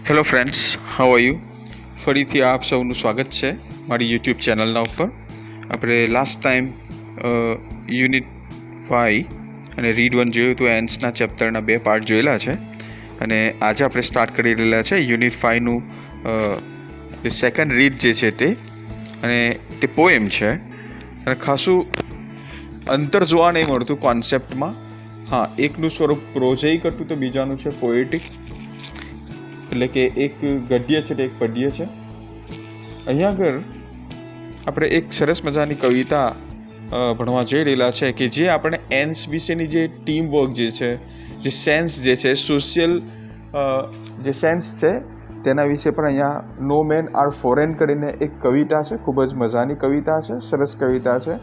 Hello friends, how are you? ફરીથી આપ સૌનું સ્વાગત છે મારી યુટ્યુબ ચેનલના ઉપર. આપણે લાસ્ટ ટાઈમ યુનિટ 5 અને રીડ 1 જોયું હતું. એન્સના ચેપ્ટરના 2 પાર્ટ જોયેલા છે અને આજે આપણે સ્ટાર્ટ કરી રહેલા છે યુનિટ 5નું જે સેકન્ડ રીડ જે છે તે, અને તે પોએમ છે. અને ખાસું અંતર જોવા નહીં મળતું કોન્સેપ્ટમાં. હા, એકનું સ્વરૂપ પ્રોઝેઇક હતું તો બીજાનું છે પોએટિક, એટલે કે એક ગદ્ય છે તે એક પદ્ય છે. અહીંયા આગળ આપણે એક સરસ મજાની કવિતા ભણવા જઈ રહેલા છે કે જે આપણે એન્સ વિશેની જે ટીમ વર્ક જે છે, જે સેન્સ જે છે, સોશિયલ જે સેન્સ છે તેના વિશે પણ અહીંયા નો મેન આર ફોરેન કરીને એક કવિતા છે. ખૂબ જ મજાની કવિતા છે, સરસ કવિતા છે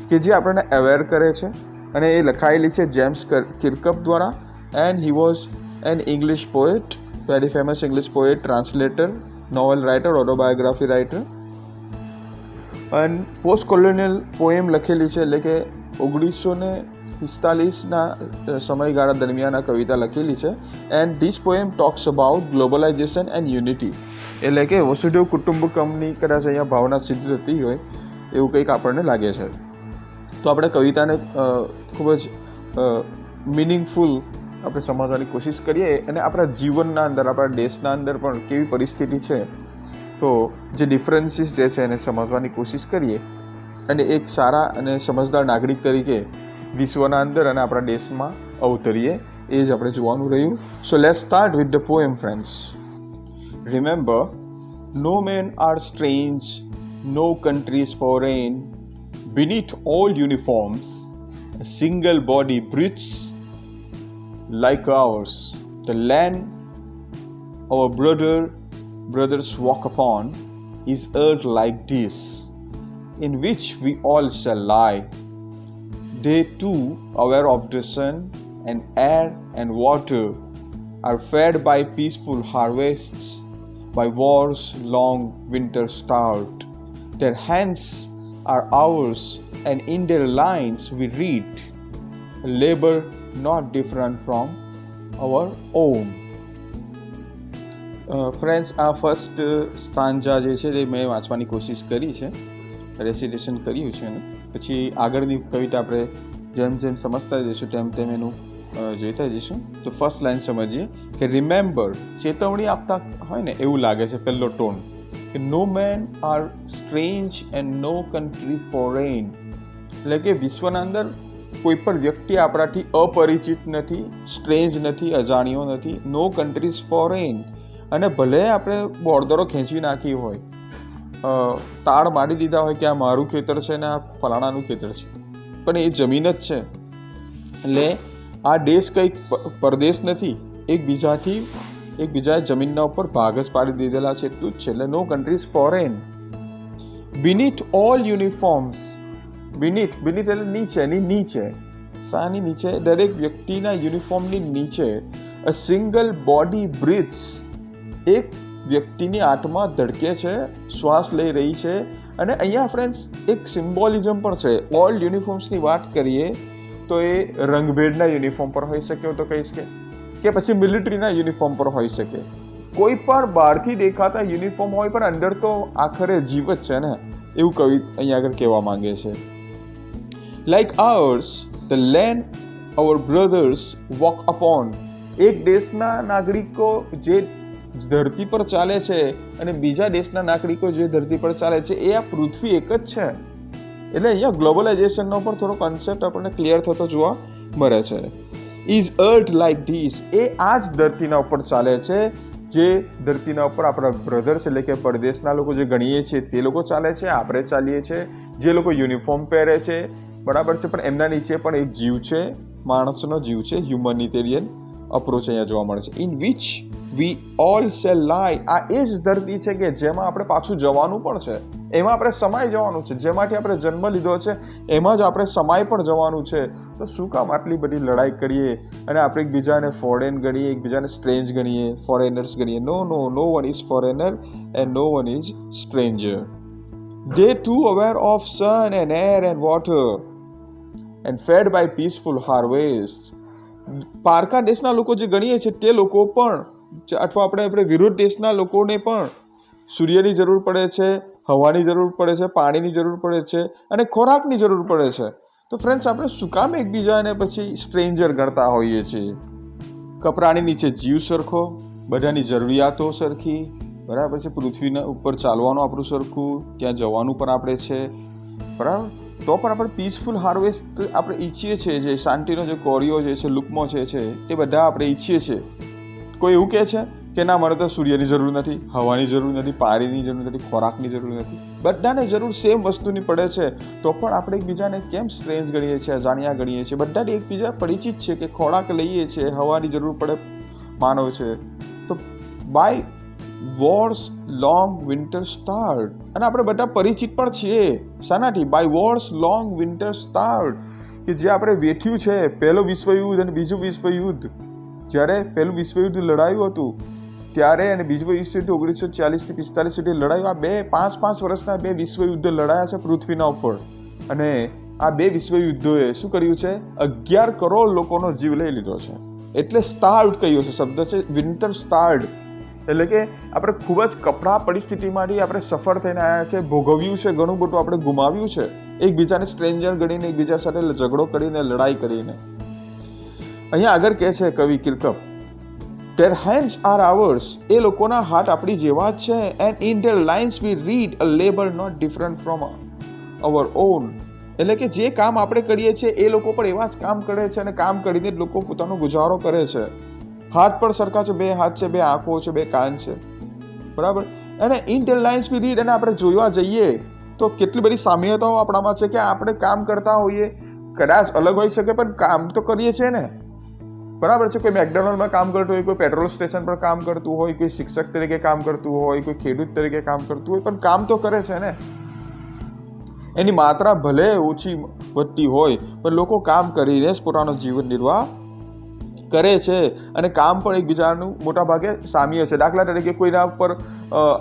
કે જે આપણને અવેર કરે છે. અને એ લખાયેલી છે જેમ્સ કિર્કપ દ્વારા. And he was an English poet, very famous English poet, translator, novel writer, autobiography writer. અને પોસ્ટ કોલોનિયલ પોએમ લખેલી છે, એટલે કે 1945ના સમયગાળા દરમિયાન આ કવિતા લખેલી છે. And this poem talks about globalisation and unity, એટલે કે વસુધૈવ કુટુંબકમની કદાચ અહીંયા ભાવના સિદ્ધ થતી હોય એવું કંઈક આપણને લાગે છે. તો આપણે કવિતાને ખૂબ જ મિનિંગફુલ આપણે સમજવાની કોશિશ કરીએ અને આપણા જીવનના અંદર, આપણા દેશના અંદર પણ કેવી પરિસ્થિતિ છે તો જે ડિફરન્સીસ જે છે એને સમજવાની કોશિશ કરીએ અને એક સારા અને સમજદાર નાગરિક તરીકે વિશ્વના અંદર અને આપણા દેશમાં અવતરીએ, એ જ આપણે જોવાનું રહ્યું. So let's start with the poem, friends. Remember, no main are strange, no country is foreign, beneath all uniforms a single body breathes like ours, the land our brothers walk upon is earth like this, in which we all shall lie. They too, aware of the sun and air and water, are fed by peaceful harvests, by war's long winter start. Their hands are ours, and in their lines we read a labor not different from our own. Friends, આ first stanza જે છે તે મેં વાંચવાની કોશિશ કરી છે, રેસિટેશન કર્યું છે. અને પછી આગળની કવિતા આપણે જેમ જેમ સમજતા જઈશું તેમ તેમ એનું જોઈતા જઈશું. તો ફર્સ્ટ લાઈન સમજીએ કે રિમેમ્બર, ચેતવણી આપતા હોય ને એવું લાગે છે પહેલો ટોન, કે no main are strange and no country foreign, એટલે કે વિશ્વના અંદર કોઈ પણ વ્યક્તિ આપણાથી અપરિચિત નથી, સ્ટ્રેન્જ નથી, અજાણ્યો નથી. નો કન્ટ્રી ઇઝ ફોરેન, અને ભલે આપણે બોર્ડરો ખેંચી નાખી હોય, તાળ મારી દીધા હોય કે આ મારું ખેતર છે ને આ ફલાણાનું ખેતર છે, પણ એ જમીન જ છે. એટલે આ દેશ કંઈક પરદેશ નથી, એકબીજા જમીનના ઉપર ભાગ જ પાડી દીધેલા છે, એટલું જ છે. એટલે no country is foreign. Beneath all uniforms, beneath એટલે નીચે, શાની નીચે? દરેક વ્યક્તિના યુનિફોર્મની નીચે અ સિંગલ બોડી બ્રીથ્સ, એક વ્યક્તિની આત્મા ધડકે છે, શ્વાસ લઈ રહી છે. અને અહીંયા ફ્રેન્ડ્સ એક સિમ્બોલિઝમ પણ છે. ઓલ યુનિફોર્મ્સની વાત કરીએ તો એ રંગભેદના યુનિફોર્મ પર હોઈ શકે, તો કહીશ કે પછી મિલિટરીના યુનિફોર્મ પર હોઈ શકે. કોઈ પણ બહારથી દેખાતા યુનિફોર્મ હોય પણ અંદર તો આખરે જીવ જ છે ને, એવું કવિ અહીંયા આગળ કહેવા માંગે છે. Like ours, the land our brothers walk upon, એક દેશના નાગરિકો જે ધરતી પર ચાલે છે અને બીજા દેશના નાગરિકો જે ધરતી પર ચાલે છે, એ આ પૃથ્વી એક જ છે. એટલે અહીંયા ગ્લોબલાઇઝેશનનો પણ થોડો કોન્સેપ્ટ આપણને ક્લિયર થતો જોવા મળે છે. ઇઝ અર્થ લાઈક ધીસ, એ આ જ ધરતીના ઉપર ચાલે છે, જે ધરતીના ઉપર આપણા બ્રધર્સ એટલે કે પરદેશના લોકો જે ગણીએ છીએ તે લોકો ચાલે છે, આપણે ચાલીએ છીએ. જે લોકો યુનિફોર્મ પહેરે છે, બરાબર છે, પણ એમના નીચે પણ એક જીવ છે, માણસનો જીવ છે. હ્યુમનિટેરિયન અપ્રોચ અહીંયા જોવા મળે છે. In which we all shall lie, આ એ જ ધરતી છે કે જેમાં આપણે પાછું જવાનું પણ છે, એમાં આપણે સમાઈ જવાનું છે. જેમાંથી આપણે જન્મ લીધો છે એમાં જ આપણે સમાઈ પણ જવાનું છે. તો શું કામ આટલી બધી લડાઈ કરીએ અને આપણે એકબીજાને ફોરેન ગણીએ, એકબીજાને સ્ટ્રેન્જ ગણીએ, ફોરેનર્સ ગણીએ? No one is foreigner and no one is stranger. They too aware of sun and air and water and fed by peaceful harvests. પારકા દેશના લોકો જે ગણીએ છીએ તે લોકો પણ અથવા આપણે વિરોધ દેશના લોકોને પણ સૂર્યની જરૂર પડે છે, હવાની જરૂર પડે છે, પાણીની જરૂર પડે છે અને ખોરાકની જરૂર પડે છે. તો ફ્રેન્ડ્સ, આપણે શું કામ એકબીજાને પછી સ્ટ્રેન્જર ગણતા હોઈએ છીએ? કપરાની નીચે જીવ સરખો, બધાની જરૂરિયાતો સરખી, બરાબર છે. પૃથ્વીના ઉપર ચાલવાનું આપણું સરખું, ત્યાં જવાનું પણ આપણે છે, બરાબર. તો પણ આપણે પીસફુલ હાર્વેસ્ટ આપણે ઈચ્છીએ છીએ, જે શાંતિનો જે કોરિયો જે છે, લુકમો છે તે બધા આપણે ઈચ્છીએ છીએ. કોઈ એવું કહે છે કે ના, મને તો સૂર્યની જરૂર નથી, હવાની જરૂર નથી, પાણીની જરૂર નથી, ખોરાકની જરૂર નથી? બધાને જરૂર સેમ વસ્તુની પડે છે, તો પણ આપણે એકબીજાને કેમ સ્ટ્રેન્જ ગણીએ છીએ, અજાણ્યા ગણીએ છીએ? બધાને એકબીજા પરિચિત છે કે ખોરાક લઈએ છીએ, હવાની જરૂર પડે માનવ છે. તો by wars long winter start, અને આપણે બધા પરિચિત પણ છીએ શાનાથી? By wars long winter start, કે જે આપણે વેઠ્યું છે પહેલો વિશ્વયુદ્ધ અને બીજું વિશ્વયુદ્ધ. જ્યારે પહેલું વિશ્વયુદ્ધ લડાયું હતું ત્યારે અને બીજું વિશ્વયુદ્ધ 1940 થી 45 સુધી લડાયું. આ 5 વર્ષના 2 વિશ્વયુદ્ધ લડાયા છે પૃથ્વીના ઉપર, અને આ 2 વિશ્વયુદ્ધોએ શું કર્યું છે? 11 કરોડ લોકોનો જીવ લઈ લીધો છે. એટલે સ્ટાર્ડ કહ્યું છે, શબ્દ છે વિન્ટર સ્ટાર્ડ, એટલે કે આપણે ખૂબ જ કપરા પરિસ્થિતિમાંથી આપણે સફળ થઈને આવ્યા છે, ભોગવ્યું છે, ઘણું બધું આપણે ગુમાવ્યું છે, એકબીજાને સ્ટ્રેન્જર ગણીને, એકબીજા સાથે ઝઘડો કરીને, લડાઈ કરીને. અહીંયા આગળ કહે છે કવિ કિલકપ, their hands are ours, એ લોકોના હાથ આપણી જેવા જ છે, and in their lines we read a labor not different from our own. એટલે કે જે કામ આપણે કરીએ છીએ એ લોકો પણ એવા જ કામ કરે છે, અને કામ કરીને જ લોકો પોતાનો ગુજારો કરે છે. હાથ પણ સરખા છે, 2 હાથ છે, 2 આંખો છે, 2 કાન છે, બરાબર. અને in their lines we read, અને આપણે જોવા જઈએ તો કેટલી બધી સામ્યતાઓ આપણામાં છે કે આપણે કામ કરતા હોઈએ, કદાચ અલગ હોઈ શકે પણ કામ તો કરીએ છીએ ને, બરાબર છે. કોઈ મેકડોનલ્ડમાં કામ કરતું હોય, કોઈ પેટ્રોલ સ્ટેશન પર કામ કરતું હોય, કોઈ શિક્ષક તરીકે કામ કરતું હોય, કોઈ ખેડૂત તરીકે કામ કરતું હોય, પણ કામ તો કરે છે ને. એની માત્રા ભલે ઓછી વધતી હોય, પણ લોકો કામ કરીને જ પોતાનો જીવન નિર્વાહ કરે છે, અને કામ પણ એકબીજાનું મોટા ભાગે સામ્ય છે. દાખલા તરીકે કોઈના ઉપર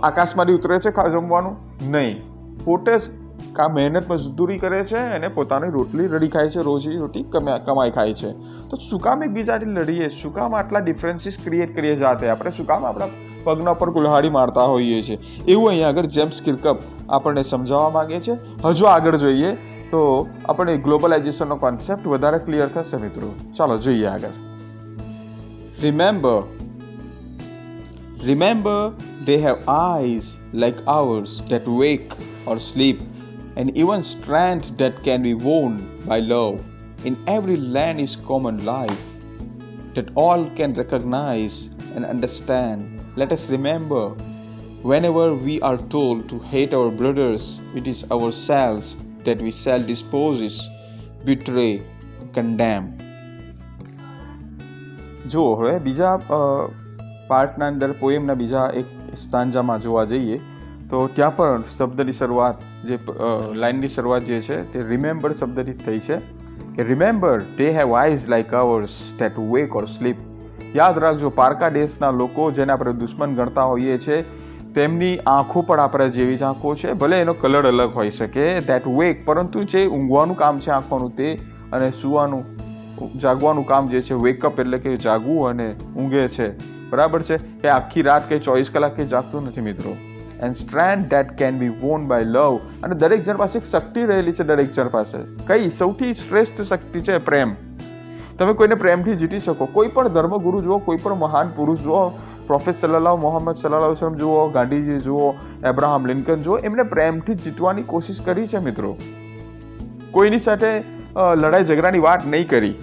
આકાશમાંથી ઉતરે છે જમવાનું નહીં, પોતે જ મહેનત મજદૂરી કરે છે અને પોતાની રોટલી રડી ખાય છે, રોજી રોટી કમાઈ ખાય છે. તો શું કામ એકબીજાથી લડીએ? શું કામ આટલા ડિફરન્સીસ ક્રિએટ કરીએ જાતે? આપણે શું કામ આપણા પગના પર કુલ્હાડી મારતા હોઈએ છીએ? એવું અહીંયા આગળ જેમ્સ કિલકપ આપણને સમજાવવા માંગે છે. હજુ આગળ જોઈએ તો આપણે ગ્લોબલાઇઝેશનનો કોન્સેપ્ટ વધારે ક્લિયર થશે મિત્રો. ચાલો જોઈએ આગળ. Remember, they have eyes like ours that wake or sleep, and even strength that can be worn by love. In every land is common life that all can recognize and understand. Let us remember, whenever we are told to hate our brothers, it is ourselves that we shall dispose, betray, condemn. જો હવે બીજા પાર્ટના અંદર પોએમના બીજા એક સ્ટાન્જામાં જોવા જઈએ તો ત્યાં પણ શબ્દની શરૂઆત, જે લાઇનની શરૂઆત જે છે તે રિમેમ્બર શબ્દથી થઈ છે કે remember they have eyes like ours that wake or sleep. યાદ રાખજો, પારકા દેશના લોકો જેને આપણે દુશ્મન ગણતા હોઈએ છીએ, તેમની આંખો પણ આપણા જેવી જ આંખો છે, ભલે એનો કલર અલગ હોઈ શકે, that wake, પરંતુ જે ઊંઘવાનું કામ છે આંખોનું તે, અને સુવાનું જાગવાનું કામ જે છે વેકઅપ એટલે કે જાગવું અને ઊંઘે છે, બરાબર છે. કે આખી રાત કે 24 કલાક કે જાગતું નથી મિત્રો. And strength that can be won by love, અને દરેક જણ પાસે એક શક્તિ રહેલી છે, દરેક જણ પાસે. કઈ સૌથી શ્રેષ્ઠ શક્તિ છે? પ્રેમ. તમે કોઈને પ્રેમથી જીતી શકો. કોઈ પણ ધર્મગુરુ જુઓ, કોઈ પણ મહાન પુરુષ જુઓ, પ્રોફેટ સલ્લલ્લાહુ મોહમ્મદ સલ્લલ્લાહુ અલૈહિ વસલ્લમ જુઓ, ગાંધીજી જુઓ, એબ્રાહમ લિંકન જુઓ, એમણે પ્રેમથી જીતવાની કોશિશ કરી છે મિત્રો. કોઈની સાથે લડાઈ ઝઘડાની વાત નહીં કરી.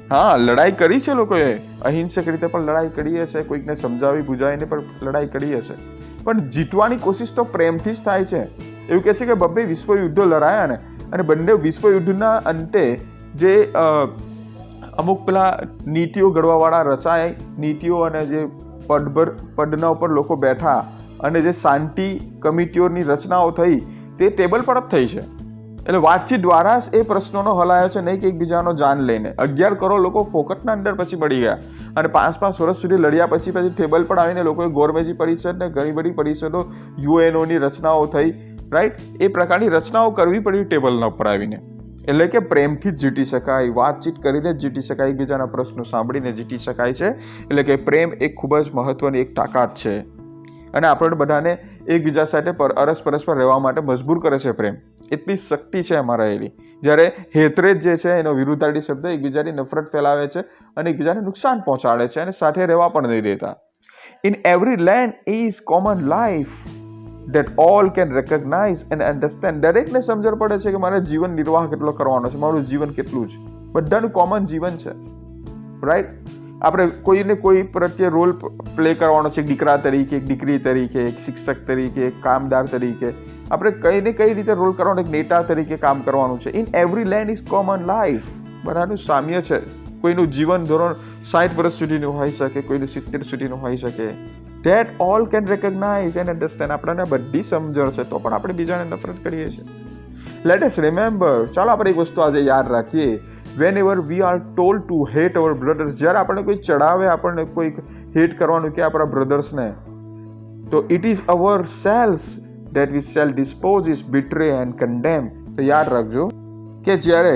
હા, લડાઈ કરી છે લોકોએ, અહિંસક રીતે પણ લડાઈ કરી હશે, કોઈકને સમજાવી બુજાવીને પણ લડાઈ કરી હશે, પણ જીતવાની કોશિશ તો પ્રેમથી જ થાય છે. એવું કહે છે કે 2 વિશ્વયુદ્ધો લડાયા ને, અને બંને વિશ્વયુદ્ધના અંતે જે અમુક પેલા નીતિઓ ઘડવાવાળા રચાય, નીતિઓ અને જે પદના ઉપર લોકો બેઠા અને જે શાંતિ કમિટીઓની રચનાઓ થઈ, તે ટેબલ પર જ થઈ છે. એટલે વાતચીત દ્વારા જ એ પ્રશ્નોનો હલ આવ્યો છે, નહીં કે એકબીજાનો જાન લઈને. 11 કરોડ લોકો ફોકટના અંદર પછી પડી ગયા, અને 5 વર્ષ સુધી લડ્યા પછી ટેબલ પર આવીને લોકોએ ગોરમેજી પરિષદ ને ઘણી બધી પરિષદો, યુએનઓની રચનાઓ થઈ, રાઈટ? એ પ્રકારની રચનાઓ કરવી પડી ટેબલના ઉપર આવીને. એટલે કે પ્રેમથી જ જીતી શકાય, વાતચીત કરીને જ જીતી શકાય, એકબીજાના પ્રશ્નો સાંભળીને જીતી શકાય છે. એટલે કે પ્રેમ એક ખૂબ જ મહત્વની એક તાકાત છે અને આપણે બધાને એકબીજા સાથે અરસપરસ પર રહેવા માટે મજબૂર કરે છે પ્રેમ. એટલી શક્તિ છે એમાં રહેલી. જ્યારે હેતરેજ જે છે એનો વિરુદ્ધાર્થી શબ્દ એકબીજાની નફરત ફેલાવે છે અને એકબીજાને નુકસાન પહોંચાડે છે અને સાથે રહેવા પણ નહીં દેતા. In every land is common life that all can recognize and understand. દરેકને સમજણ પડે છે કે મારે જીવન નિર્વાહ કેટલો કરવાનો છે, મારું જીવન કેટલું છે. બધાનું કોમન જીવન છે, રાઈટ? આપણે કોઈને કોઈ પ્રત્યે રોલ પ્લે કરવાનો છે, એક દીકરા તરીકે, એક દીકરી તરીકે, એક શિક્ષક તરીકે, એક કામદાર તરીકે. આપણે કઈ ને કઈ રીતે રોલ કરવાનો, એક નેતા તરીકે કામ કરવાનું છે. In every land is common life. બધાનું સામ્ય છે. કોઈનું જીવન ધોરણ 60 વર્ષ સુધીનું હોઈ શકે, કોઈનું 70 સુધીનું હોઈ શકે. That all can recognize and understand. આપણને બધી સમજણ છે તો પણ આપણે બીજાને નફરત કરીએ છીએ. Let us remember. ચાલો આપણે એક વસ્તુ આજે યાદ રાખીએ. Whenever we are told to hate our brothers, જ્યારે આપણને કોઈ ચડાવે, આપણને કોઈ હેટ કરવાનું કે આપણા બ્રધર્સને, તો it is ourselves that we shall dispose is betray and condemn. તો યાદ રાખજો કે જ્યારે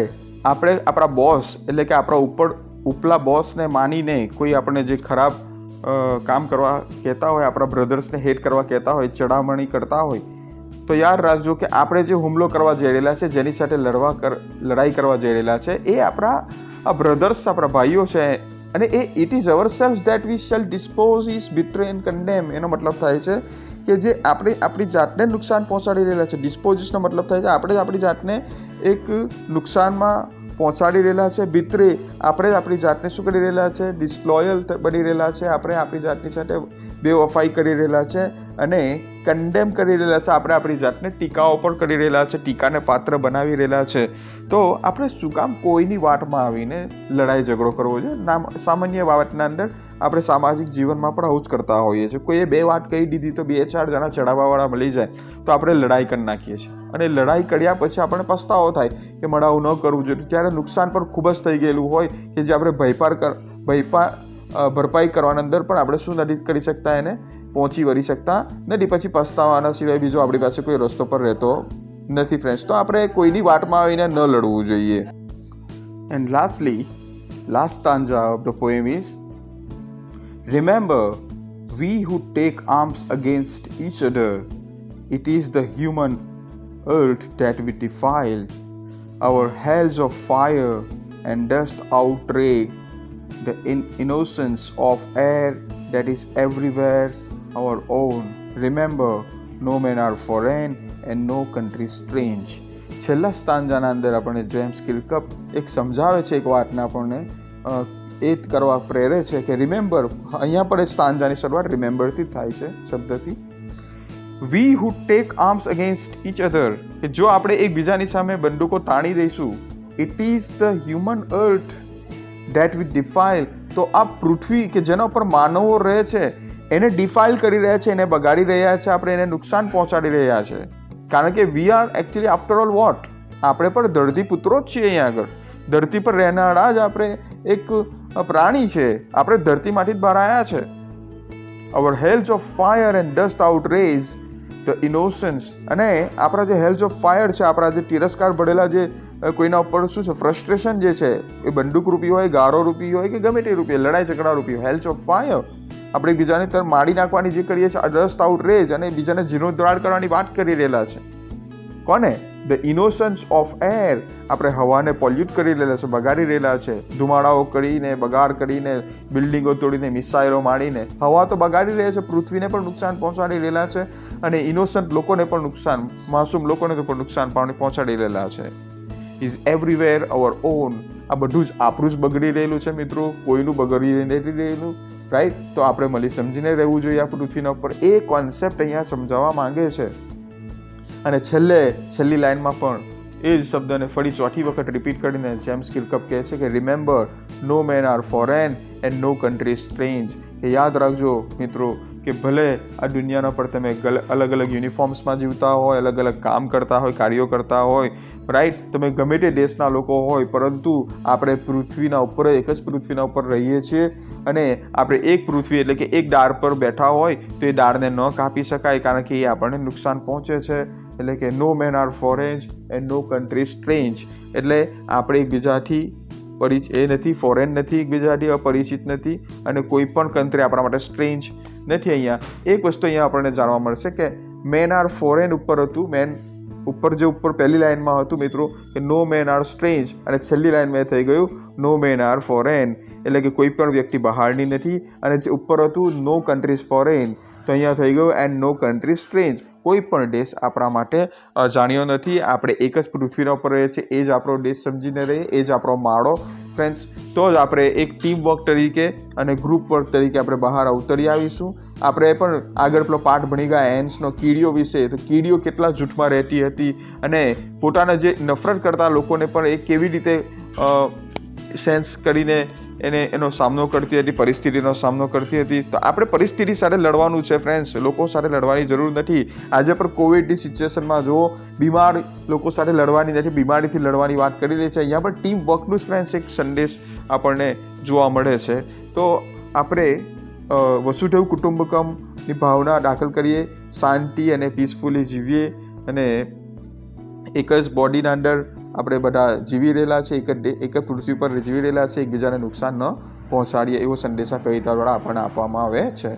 આપણે આપણા બોસ એટલે કે આપણા ઉપલા બોસને માનીને કોઈ આપણને જે ખરાબ કામ કરવા કહેતા હોય, આપણા બ્રધર્સને હેટ કરવા કહેતા હોય, ચડામણી કરતા હોય, તો યાદ રાખજો કે આપણે જે હુમલો કરવા જઈ રહેલા છે, જેની સાથે લડાઈ કરવા જઈ રહેલા છે, એ આપણા બ્રધર્સ, આપણા ભાઈઓ છે. અને it is ourselves that we shall dispose is betray and condemn. એનો મતલબ થાય છે કે જે આપણે આપણી જાતને નુકસાન પહોંચાડી રહેલા છે. ડિસ્પોઝિશનો મતલબ થાય છે આપણે આપણી જાતને એક નુકસાનમાં પહોંચાડી રહેલા છે. બિત્રે, આપણે આપણી જાતને શું કરી રહેલા છે? ડિસલોયલ બની રહેલા છે. આપણે આપણી જાતની સાથે બેવફાઈ કરી રહેલા છે અને કન્ડેમ કરી રહેલા છે. આપણે આપણી જાતને ટીકાઓ પણ કરી રહેલા છે, ટીકાને પાત્ર બનાવી રહેલા છે. તો આપણે શું કામ કોઈની વાતમાં આવીને લડાઈ ઝઘડો કરવો છે? સામાન્ય બાબતના અંદર આપણે સામાજિક જીવનમાં પણ આવું જ કરતા હોઈએ છીએ. કોઈએ 2 વાત કહી દીધી તો 2-4 જણા ચડાવવાવાળા મળી જાય તો આપણે લડાઈ કરી નાખીએ છીએ અને લડાઈ કર્યા પછી આપણને પસ્તાવો થાય કે મારે આવું ન કરવું જોઈએ. ત્યારે નુકસાન પણ ખૂબ જ થઈ ગયેલું હોય કે જે આપણે ભરપાઈ કરવાના અંદર પણ આપણે શું નથી કરી શકતા, એને પહોંચી વળી શકતા નથી. પછી પસ્તાવાના સિવાય બીજો આપણી પાસે કોઈ રસ્તો પર રહેતો નથી ફ્રેન્ડ્સ. તો આપણે કોઈની વાતમાં આવીને ન લડવું જોઈએ. And lastly, last stanza of the poem is, remember, we who take arms against each other, it is the human earth that we defile. Our hells of fire and dust outrage the innocence of air that is everywhere our own. Remember, no men are foreign and no country strange. છેલ્લા સ્ટાન્જાના અંદર આપણને James કિલકપ એક સમજાવે છે, એક વાતને આપણને એ કરવા પ્રેરે છે કે રિમેમ્બર. અહીંયા પણ એ સ્ટાન્જાની શરૂઆત રિમેમ્બરથી થાય છે, શબ્દથી. We who take arms against each other, કે જો આપણે એકબીજાની સામે બંદૂકો તાણી દઈશું, it is the human earth that we defile. તો આ પૃથ્વી કે જેના ઉપર માનવો રહે છે એને ડિફાઇલ કરી રહ્યા છે, એને બગાડી રહ્યા છે, આપણે એને નુકસાન પહોંચાડી રહ્યા છે. કારણ કે we are actually after all what, આપણે પણ ધરતી પુત્રો જ છીએ. અહીંયા આગળ ધરતી પર રહેનારા જ આપણે એક પ્રાણી છે. આપણે ધરતીમાંથી જ બહાર આવ્યા છે. Our hells of fire and dust outrage the innocence. અને આપણા જે હેલ્સ ઓફ ફાયર છે, આપણા જે તિરસ્કાર ભરેલા જે કોઈના ઉપર શું છે ફ્રસ્ટ્રેશન જે છે, એ બંદૂક રૂપી હોય, ગારો રૂપી હોય કે ગમે તે રૂપી, લડાઈ ઝઘડા રૂપી હોય, હેલ્સ ઓફ ફાયર આપણે બીજાને તર મારી નાખવાની જે કરીએ છીએ, ડસ્ટ આઉટરેજ અને બીજાને જીર્ણોદ્ધાર કરવાની વાત કરી રહેલા છે. કોને? The innocence of air. આપણે હવાને પોલ્યુટ કરી રહેલા છે, બગાડી રહેલા છે. ધુમાડાઓ કરીને, બગાડ કરીને, બિલ્ડિંગો તોડીને, મિસાઇલો મારીને હવા તો બગાડી રહ્યા છે, પૃથ્વીને પણ નુકસાન પહોંચાડી રહેલા છે અને ઇનોસન્ટ લોકોને પણ નુકસાન, માસૂમ લોકોને પણ નુકસાન પહોંચાડી રહેલા છે. Is everywhere hour on. આ બધું જ આપણું જ બગડી રહેલું છે મિત્રો, કોઈનું બગડી નથી રહેલું, રાઈટ? તો આપણે મળી સમજીને રહેવું જોઈએ આ પૃથ્વીના ઉપર. એ કોન્સેપ્ટ અહીંયા સમજાવવા માંગે છે. અને છેલ્લી લાઈનમાં પણ એ જ શબ્દને ફરી ચોથી વખત રિપીટ કરીને જેમ્સ કિલકપ કહે છે કે remember, no main are foreign and no country strange. કે યાદ રાખજો મિત્રો કે ભલે આ દુનિયાના પર તમે અલગ અલગ યુનિફોર્મ્સમાં જીવતા હોય, અલગ અલગ કામ કરતા હોય, કાર્યો કરતા હોય, રાઈટ? તમે ગમે તે દેશના લોકો હોય, પરંતુ આપણે પૃથ્વીના ઉપર, એક જ પૃથ્વીના ઉપર રહીએ છીએ અને આપણે એક પૃથ્વી એટલે કે એક ડાળ પર બેઠા હોય તો એ ડાળને ન કાપી શકાય, કારણ કે એ આપણને નુકસાન પહોંચે છે. એટલે કે no main are foreign and no country strange, એટલે આપણે એકબીજાથી એ નથી, ફોરેન નથી, એકબીજાથી અપરિચિત નથી, અને કોઈ પણ કન્ટ્રી આપણા માટે સ્ટ્રેન્જ નથી. અહીંયા એક વસ્તુ અહીંયા આપણને જાણવા મળશે કે મેન આર ફોરેન ઉપર હતું, મેન ઉપર જે ઉપર પહેલી લાઇનમાં હતું મિત્રો કે નો મેન આર સ્ટ્રેન્જ, અને છેલ્લી લાઇનમાં થઈ ગયું નો મેન આર ફોરેન, એટલે કે કોઈ પણ વ્યક્તિ બહારની નથી. અને જે ઉપર હતું નો કન્ટ્રીઝ ફોરેન, તો અહીંયા થઈ ગયું એન્ડ નો કન્ટ્રી સ્ટ્રેન્જ, કોઈ પણ દેશ આપણા માટે અજાણ્યો નથી. આપણે એક જ પૃથ્વીના ઉપર રહીએ છીએ, એ જ આપણો દેશ સમજીને રહીએ, એ જ આપણો માળો ફ્રેન્ડ્સ. તો જ આપણે એક ટીમ વર્ક તરીકે અને ગ્રુપ વર્ક તરીકે આપણે બહાર અવતરી આવીશું. આપણે પણ આગળ પેલો પાઠ ભણી ગયા એન્સનો કીડીઓ વિશે, તો કીડીઓ કેટલા જૂથમાં રહેતી હતી અને પોતાના જે નફરત કરતા લોકોને પણ એ કેવી રીતે સેન્સ કરીને એનો સામનો કરતી હતી, પરિસ્થિતિનો સામનો કરતી હતી. તો આપણે પરિસ્થિતિ સાથે લડવાનું છે ફ્રેન્ડ્સ, લોકો સાથે લડવાની જરૂર નથી. આજે પણ કોવિડની સિચ્યુએશનમાં જુઓ, બીમાર લોકો સાથે લડવાની નથી, બીમારીથી લડવાની વાત કરી રહી છે. અહીંયા પણ ટીમ વર્કનું ફ્રેન્ડ્સ એક સંદેશ આપણને જોવા મળે છે. તો આપણે વસુધૈવ કુટુંબકમની ભાવના દાખલ કરીએ, શાંતિ અને પીસફુલી જીવીએ, અને એક જ બોડીના અંદર આપણે બધા જીવી રહેલા છે, એક જ પૃથ્વી પર જીવી રહેલા છે, એકબીજાને નુકસાન ન પહોંચાડીએ, એવો સંદેશા કવિતા દ્વારા આપણને આપવામાં આવે છે.